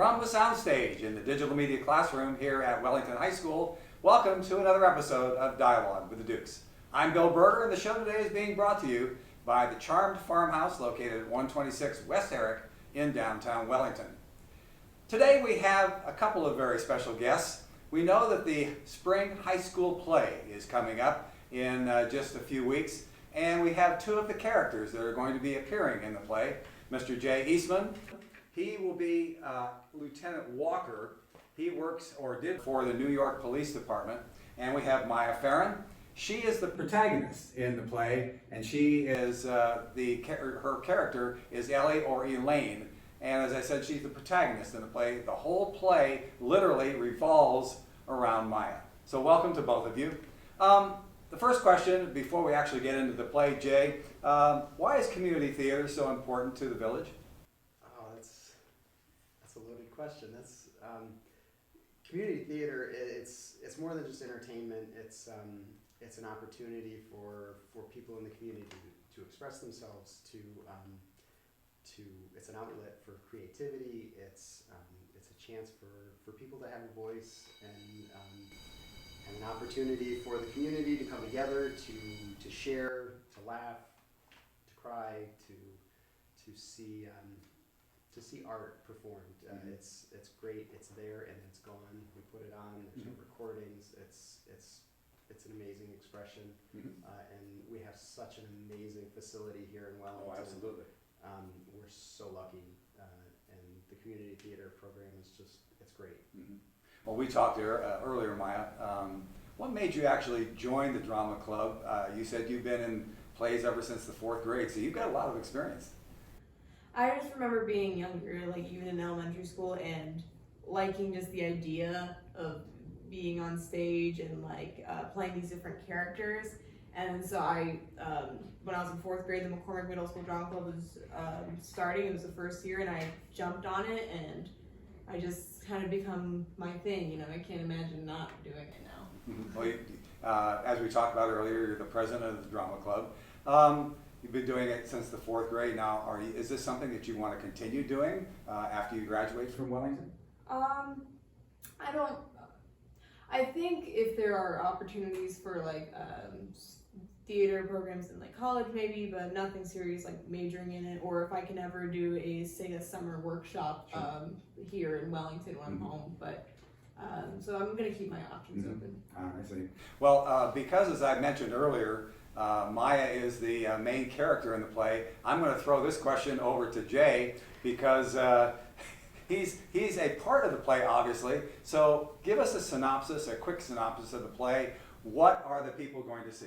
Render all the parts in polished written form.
From the soundstage in the digital media classroom here at Wellington High School, welcome to another episode of Dialogue with the Dukes. I'm Bill Berger, and the show today is being brought to you by the Charm Farmhouse located at 126 West Herrick in downtown Wellington. Today we have a couple of very special guests. We know that the spring high school play is coming up in just a few weeks, and we have two of the characters that are going to be appearing in the play. Mr. J. Eastman, he will be Lieutenant Walker. He works or did for the New York Police Department. And we have Maya Feron. She is the protagonist in the play, and she is her character is Ellie or Elaine. And as I said, she's the protagonist in the play. The whole play literally revolves around Maya. So welcome to both of you. The first question, before we actually get into the play, Jay, why is community theater so important to the village? Oh, that's a loaded question. That's community theater. It's more than just entertainment. It's an opportunity for people in the community to express themselves. It's an outlet for creativity. It's a chance for people to have a voice and an opportunity for the community to come together, to share, to laugh, to cry, to see art performed. It's great. It's there and it's gone. We put it on. There's no recordings. It's an amazing expression, and we have such an amazing facility here in Wellington. Oh, absolutely. We're so lucky, and the community theater program is it's great. Well, we talked earlier, Maya. What made you actually join the drama club? You said you've been in plays ever since the 4th grade, so you've got a lot of experience. I just remember being younger, like even in elementary school, and liking just the idea of being on stage and playing these different characters. And so when I was in 4th grade, the McCormick Middle School Drama Club was starting. It was the first year, and I jumped on it, and I just kind of become my thing. You know, I can't imagine not doing it now. Well, as we talked about earlier, you're the president of the drama club. You've been doing it since the 4th grade now. Is this something that you want to continue doing after you graduate from Wellington? I think if there are opportunities for theater programs in college maybe, but nothing serious like majoring in it, or if I can ever do a summer workshop here in Wellington when I'm home. But so I'm going to keep my options open. I see. Well, because as I mentioned earlier, Maya is the main character in the play, I'm going to throw this question over to Jay because he's a part of the play, obviously. So give us a quick synopsis of the play. What are the people going to see?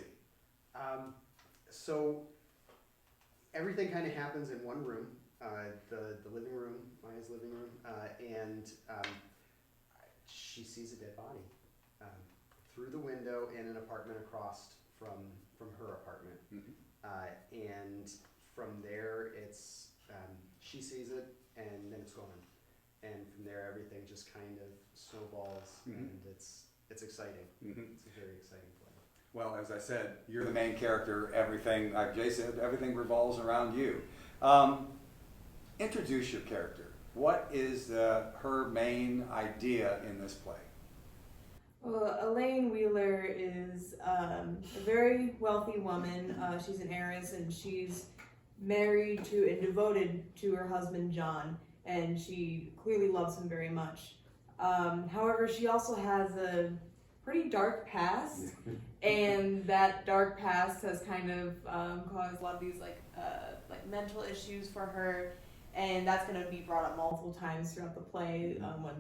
So everything kind of happens in one room, the living room, Maya's living room, and she sees a dead body through the window in an apartment across from her apartment. And from there, she sees it, and then it's gone. And from there, everything just kind of snowballs, and it's exciting. It's a very exciting play. Well, as I said, you're the main character. Everything, like Jay said, everything revolves around you. Introduce your character. What is her main idea in this play? Well, Elaine Wheeler is a very wealthy woman. She's an heiress, and she's married to and devoted to her husband, John, and she clearly loves him very much. However, she also has a pretty dark past, and that dark past has kind of caused a lot of these mental issues for her, and that's going to be brought up multiple times throughout the play when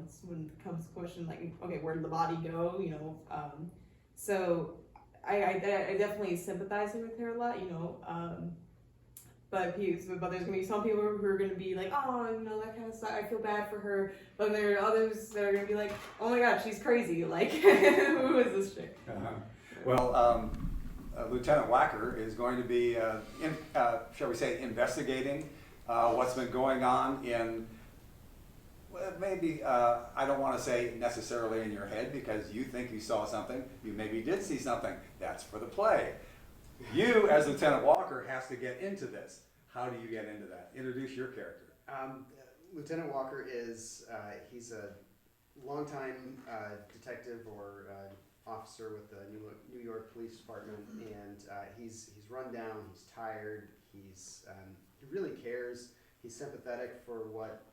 it comes to the question okay, where did the body go? You know, so I definitely sympathize with her a lot. You know, but there's going to be some people who are going to be like, oh, you know, that kind of stuff. I feel bad for her. But there are others that are going to be like, oh my God, she's crazy. Like, who is this chick? Well, Lieutenant Walker is going to be, shall we say, investigating what's been going on in, maybe, I don't want to say necessarily in your head because you think you saw something. You maybe did see something. That's for the play. You, as Lieutenant Walker, has to get into this. How do you get into that? Introduce your character. Lieutenant Walker is he's a longtime detective or officer with the New York Police Department, and he's run down. He's tired. He really cares. He's sympathetic for what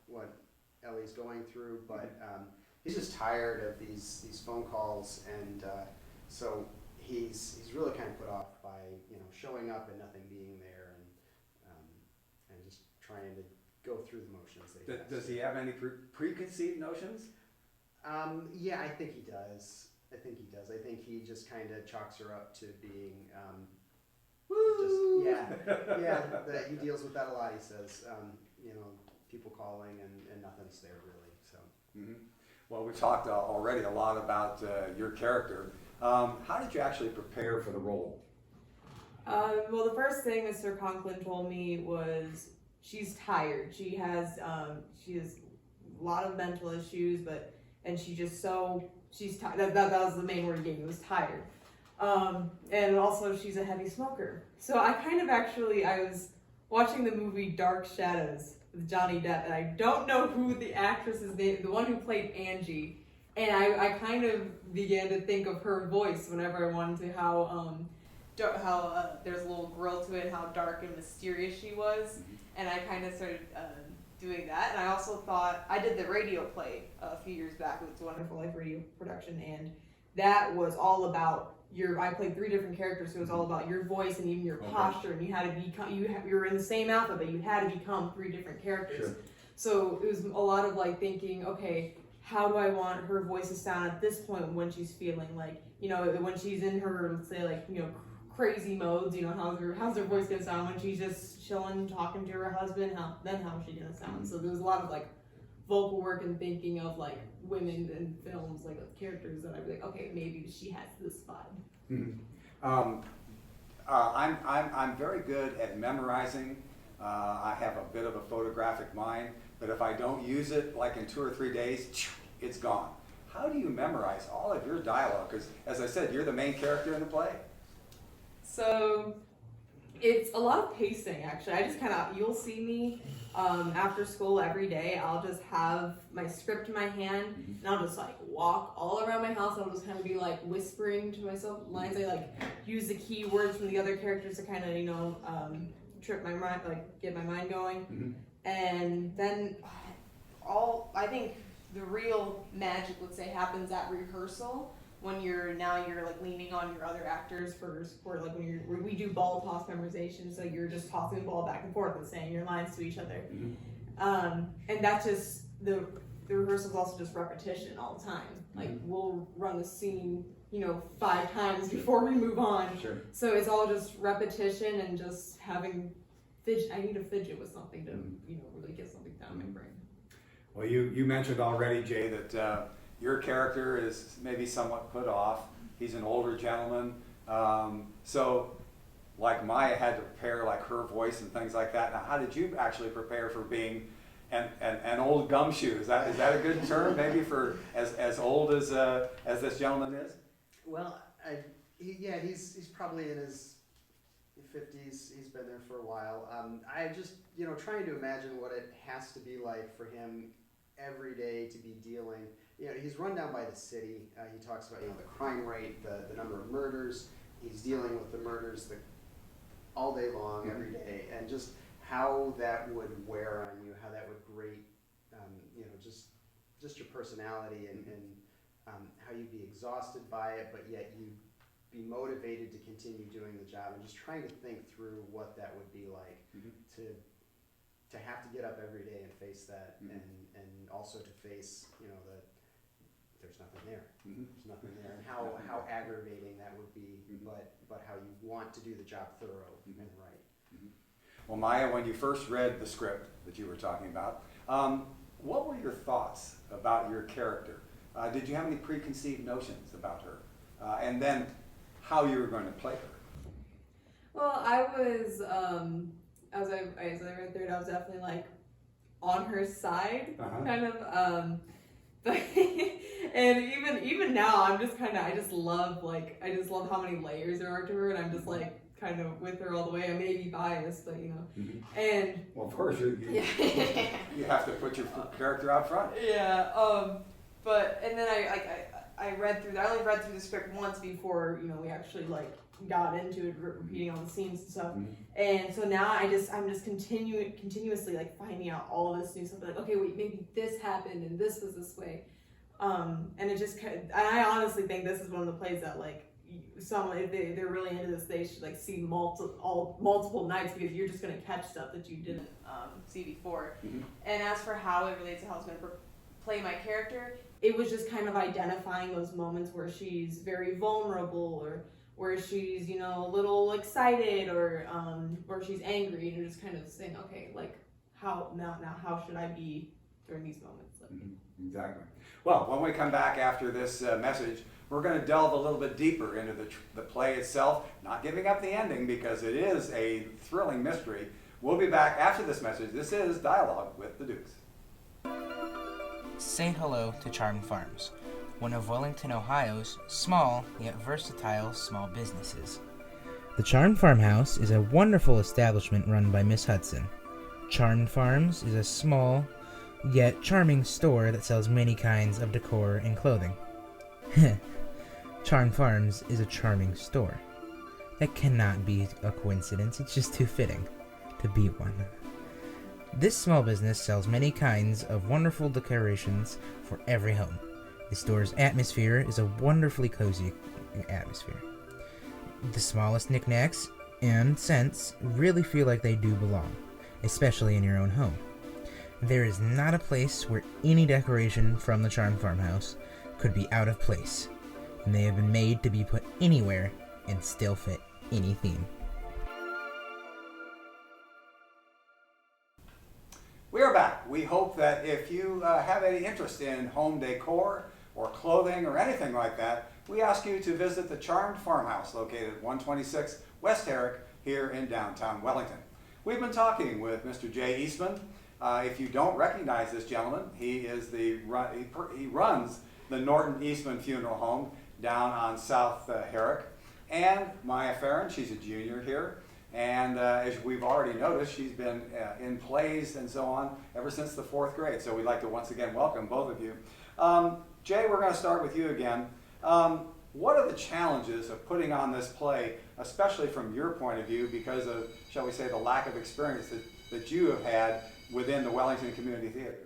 Ellie's going through, but he's just tired of these phone calls, and so he's really kind of put off by showing up and nothing being there, and just trying to go through the motions. Does he have any preconceived notions? Yeah, I think he does. I think he just kind of chalks her up to being, Woo! That he deals with that a lot. He says, people calling and nothing's there really. So. Mm-hmm. Well, we talked already a lot about your character. How did you actually prepare for the role? Well, the first thing Mr. Conklin told me was she's tired. She has a lot of mental issues, and she's tired. That was the main word he gave me, was tired. And also she's a heavy smoker. So I was watching the movie Dark Shadows with Johnny Depp, and I don't know who the actress's name, the one who played Angie, and I kind of began to think of her voice whenever I wanted to, how there's a little grill to it, how dark and mysterious she was, and I kind of started doing that. And I also thought, I did the radio play a few years back with It's a Wonderful Life radio production, and that was all about I played 3 different characters, so it was all about your voice and even your posture, and you had to become, you were in the same outfit, but you had to become 3 different characters. Sure. So it was a lot of thinking, okay, how do I want her voice to sound at this point when she's feeling when she's in her, say crazy modes, how's her voice gonna sound when she's just chilling, talking to her husband, how's she gonna sound? So there was a lot of vocal work and thinking of women in films, characters that I'd be okay, maybe she has this vibe. Mm-hmm. I'm very good at memorizing. I have a bit of a photographic mind, but if I don't use it in 2 or 3 days, it's gone. How do you memorize all of your dialogue? Because as I said, you're the main character in the play. So it's a lot of pacing, actually. I just you'll see me after school every day. I'll just have my script in my hand, and I'll just walk all around my house. I'll just kind of be whispering to myself lines. I use the key words from the other characters to kind of trip my mind, get my mind going. Mm-hmm. And then I think the real magic, let's say, happens at rehearsal. When you're leaning on your other actors for support, when we do ball toss memorization, so you're just tossing the ball back and forth and saying your lines to each other. Mm-hmm. And that's just the rehearsal is also just repetition all the time. We'll run the scene 5 times before we move on. Sure. So it's all just repetition and just having fidget. I need to fidget with something to really get something down in my brain. Well, you mentioned already, Jay, that your character is maybe somewhat put off. He's an older gentleman. So Maya had to prepare her voice and things like that. Now, how did you actually prepare for being an old gumshoe? Is that a good term maybe for as old as this gentleman is? Well, he's probably in his 50s. He's been there for a while. I just trying to imagine what it has to be like for him every day to be dealing. He's run down by the city. He talks about the crime rate, the number of murders. He's dealing with the murders all day long, every day, and just how that would wear on you, how that would grate, just your personality, and how you'd be exhausted by it, but yet you'd be motivated to continue doing the job, and just trying to think through what that would be like to have to get up every day and face that, and also to face there's nothing there. Mm-hmm. There's nothing there, and how aggravating that would be, but how you want to do the job thorough and right. Mm-hmm. Well, Maya, when you first read the script that you were talking about, what were your thoughts about your character? Did you have any preconceived notions about her? And then how you were going to play her? Well, I was, as I read through it, I was definitely on her side, kind of. But and even now, I'm just I just love how many layers there are to her, and I'm just kind of with her all the way. I may be biased, but you know. Mm-hmm. And well, of course, you have to put your character out front. Yeah. But and then I read through. I only read through the script once before we actually got into it, repeating all the scenes and stuff. Mm-hmm. And so now I'm just continuously finding out all this new stuff. Like, okay, wait, maybe this happened and this was this way. And it just I honestly think this is one of the plays that someone, if they're really into this, they should see multiple nights, because you're just gonna catch stuff that you didn't see before. Mm-hmm. And as for how it relates to how it's gonna play my character, it was just kind of identifying those moments where she's very vulnerable, or where she's a little excited, or she's angry, and just kind of saying, okay, how should I be during these moments? Mm-hmm. Exactly. Well, when we come back after this message, we're going to delve a little bit deeper into the play itself, not giving up the ending because it is a thrilling mystery. We'll be back after this message. This is Dialogue with the Dukes. Say hello to Charm Farms, one of Wellington, Ohio's small yet versatile small businesses. The Charm Farmhouse is a wonderful establishment run by Miss Hudson. Charm Farms is a small yet charming store that sells many kinds of decor and clothing. Charm Farms is a charming store. That cannot be a coincidence, it's just too fitting to be one. This small business sells many kinds of wonderful decorations for every home. The store's atmosphere is a wonderfully cozy atmosphere. The smallest knickknacks and scents really feel like they do belong, especially in your own home. There is not a place where any decoration from the Charm Farmhouse could be out of place, and they have been made to be put anywhere and still fit any theme. We are back. We hope that if you have any interest in home decor or clothing or anything like that, we ask you to visit the Charmed Farmhouse located at 126 West Herrick here in downtown Wellington. We've been talking with Mr. Jay Eastman. If you don't recognize this gentleman, he runs the Norton Eastman Funeral Home down on South Herrick. And Maya Feron, she's a junior here. And as we've already noticed, she's been in plays and so on ever since the 4th grade. So we'd like to once again welcome both of you. Jay, we're going to start with you again. What are the challenges of putting on this play, especially from your point of view, because of, shall we say, the lack of experience that you have had within the Wellington Community Theater?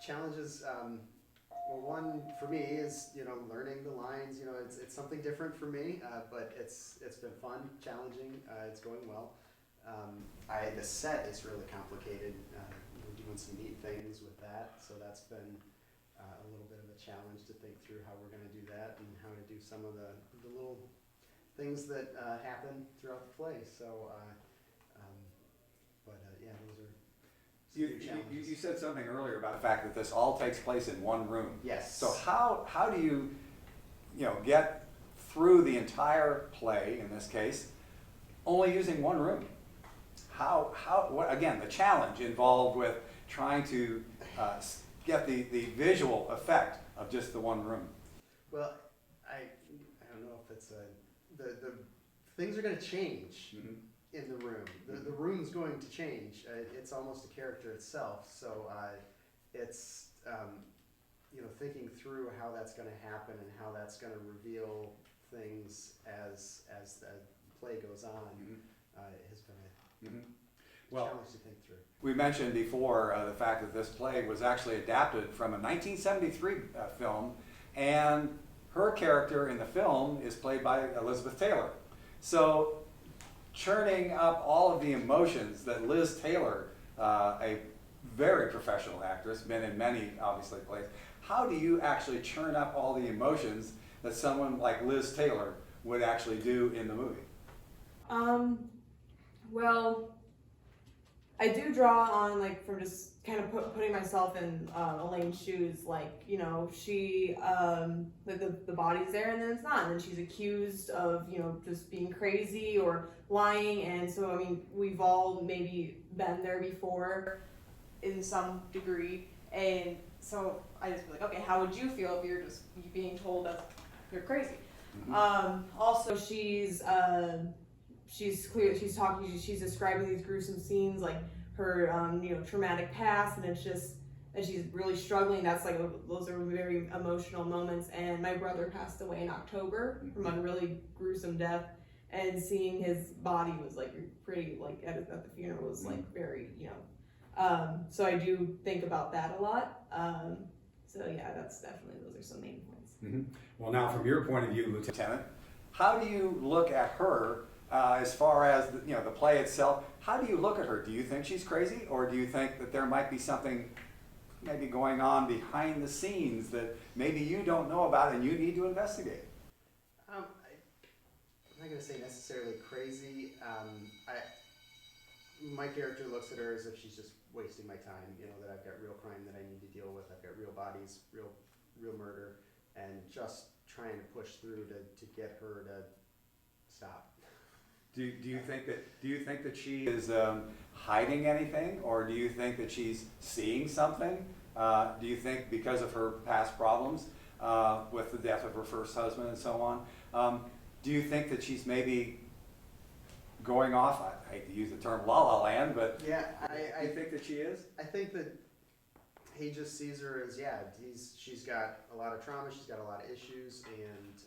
Challenges, well, one for me is learning the lines. It's something different for me, but it's been fun, challenging. It's going well. The set is really complicated. We're doing some neat things with that, so that's been a little bit of a challenge to think through how we're going to do that and how to do some of the little things that happen throughout the play. So, yeah, those are. You said something earlier about the fact that this all takes place in one room. Yes. So how do you get through the entire play, in this case, only using one room? What again, the challenge involved with trying to get the visual effect of just the one room? Well, I don't know if it's the things are going to change. Mm-hmm. In the room. The room's going to change. It's almost a character itself. So it's thinking through how that's going to happen and how that's going to reveal things as the play goes on. Mm-hmm. Has been a challenge to think through. We mentioned before the fact that this play was actually adapted from a 1973 film, and her character in the film is played by Elizabeth Taylor. So churning up all of the emotions that Liz Taylor, a very professional actress, been in many, obviously, plays. How do you actually churn up all the emotions that someone like Liz Taylor would actually do in the movie? Well, I do draw on, from just kind of putting myself in Elaine's shoes. She, the body's there and then it's not. And then she's accused of, just being crazy or lying. And so, we've all maybe been there before in some degree. And so I just feel okay, how would you feel if you're just being told that you're crazy? Also, she's describing these gruesome scenes, like her, traumatic past, and it's just that she's really struggling. Those are very emotional moments. And my brother passed away in October from a really gruesome death, and seeing his body was like pretty, like at the funeral was like very, so I do think about that a lot. So yeah, those are some main points. Mm-hmm. Well, now from your point of view, Lieutenant, how do you look at her as far as the play itself? How do you look at her? Do you think she's crazy, or do you think that there might be something maybe going on behind the scenes that maybe you don't know about and you need to investigate? I'm not going to say necessarily crazy. My character looks at her as if she's just wasting my time, that I've got real crime that I need to deal with. I've got real bodies, real murder, and just trying to push through to get her to stop. Do you think that she is hiding anything, or do you think that she's seeing something? Do you think because of her past problems with the death of her first husband and so on, do you think that she's maybe going off? I hate to use the term La La Land, but yeah, I think that she is. I think that he just sees her as she's got a lot of trauma, she's got a lot of issues, and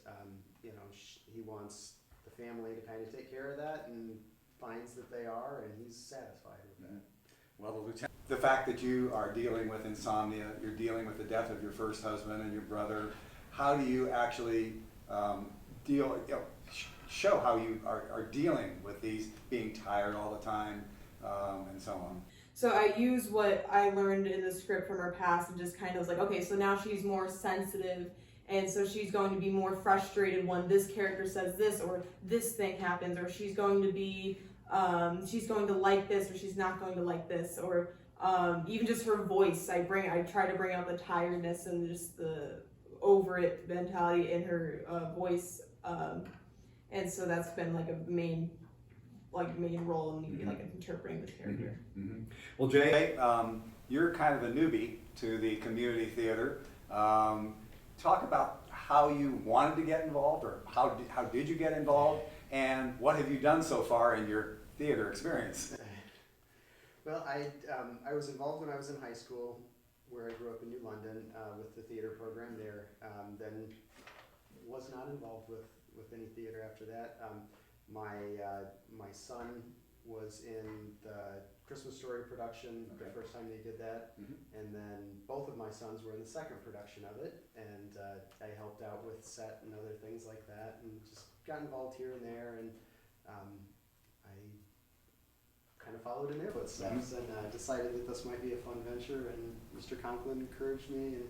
he wants the family to kind of take care of that, and finds that they are, and he's satisfied with that. Well, the fact that you are dealing with insomnia, you're dealing with the death of your first husband and your brother, how do you actually show how you are dealing with these, being tired all the time, and so on? So I use what I learned in the script from her past, and just kind of like, okay, so now she's more sensitive, and so she's going to be more frustrated when this character says this, or this thing happens, or she's going to be, she's going to like this, or she's not going to like this, or even just her voice. I try to bring out the tiredness and just the over it mentality in her voice, and so that's been like a main role in me, like interpreting this character. Mm-hmm. Well, Jay, you're kind of a newbie to the community theater. Talk about how you wanted to get involved, or how did you get involved, and what have you done so far in your theater experience? Well, I was involved when I was in high school, where I grew up in New London, with the theater program there. Then was not involved with any theater after that. My son was in the Christmas Story production the first time they did that, and then both of my sons were in the second production of it, and I helped out with set and other things like that, and just got involved here and there, and I kind of followed in their footsteps, and decided that this might be a fun venture, and Mr. Conklin encouraged me,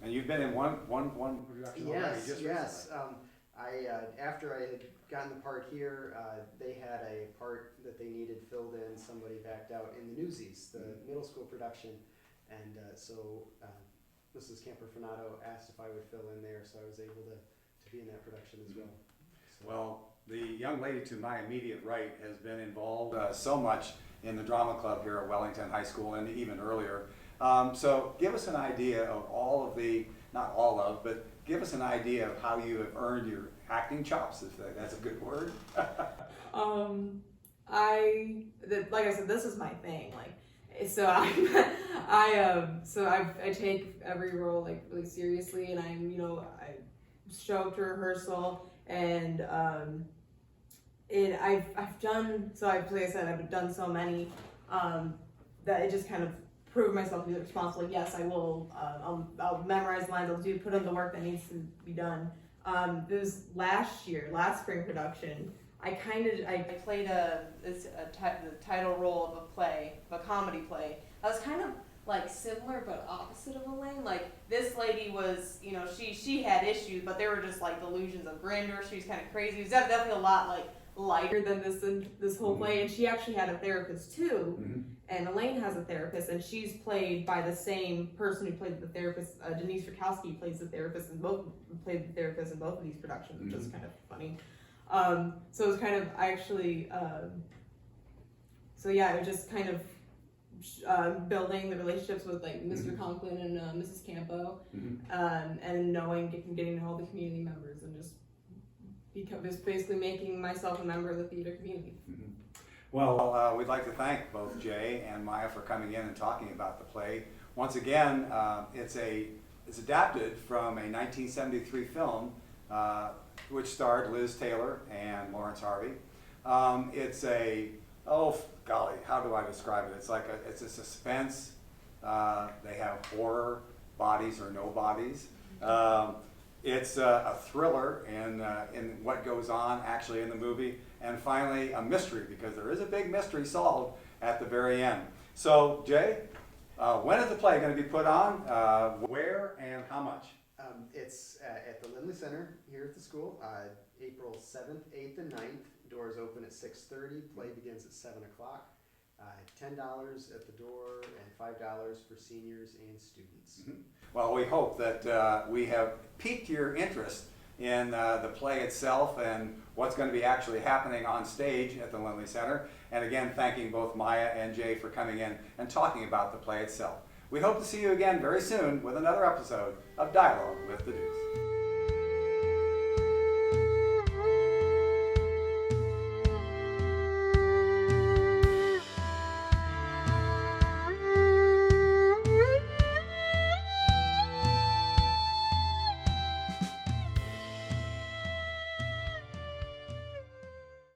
And you've been in one production already, just yes. recently. After I had gotten the part here, they had a part that they needed filled in. Somebody backed out in the Newsies, the middle school production, and so Mrs. Camper-Fanato asked if I would fill in there, so I was able to be in that production as well. So. Well, the young lady to my immediate right has been involved so much in the drama club here at Wellington High School, and even earlier. So give us an idea of all of the, not all of, but give us an idea of how you have earned your acting chops, if that's a good word. Like I said, this is my thing. So I take every role like really seriously, and I show up to rehearsal, and I've done so many that it just kind of proved myself to be responsible. Yes, I will. I'll memorize lines. I'll put in the work that needs to be done. It was last spring production. I played the title role of a comedy play. I was kind of like similar but opposite of Elaine. Like this lady was, she had issues, but they were just like delusions of grandeur. She was kind of crazy. It was definitely a lot like lighter than this whole play, and she actually had a therapist too. And Elaine has a therapist, and she's played by the same person who played the therapist. Denise Rakowski plays the therapist, and played the therapist in both of these productions, which is kind of funny. So it was kind of, it was just kind of building the relationships with like Mr. Conklin and Mrs. Campo, Mm-hmm. and getting to know all the community members and just basically making myself a member of the theater community. Mm-hmm. Well, we'd like to thank both Jay and Maya for coming in and talking about the play. Once again, it's adapted from a 1973 film which starred Liz Taylor and Lawrence Harvey. It's golly, how do I describe it? It's a suspense. They have horror, bodies or no bodies. It's a thriller in what goes on actually in the movie, and finally a mystery, because there is a big mystery solved at the very end. So Jay, when is the play going to be put on? Where and how much? It's at the Lindley Center here at the school, April 7th, 8th, and 9th. Doors open at 6:30. Play begins at 7 o'clock. $10 at the door and $5 for seniors and students. Mm-hmm. Well, we hope that we have piqued your interest in the play itself and what's going to be actually happening on stage at the Lindley Center. And again, thanking both Maya and Jay for coming in and talking about the play itself. We hope to see you again very soon with another episode of Dialogue with the Dukes.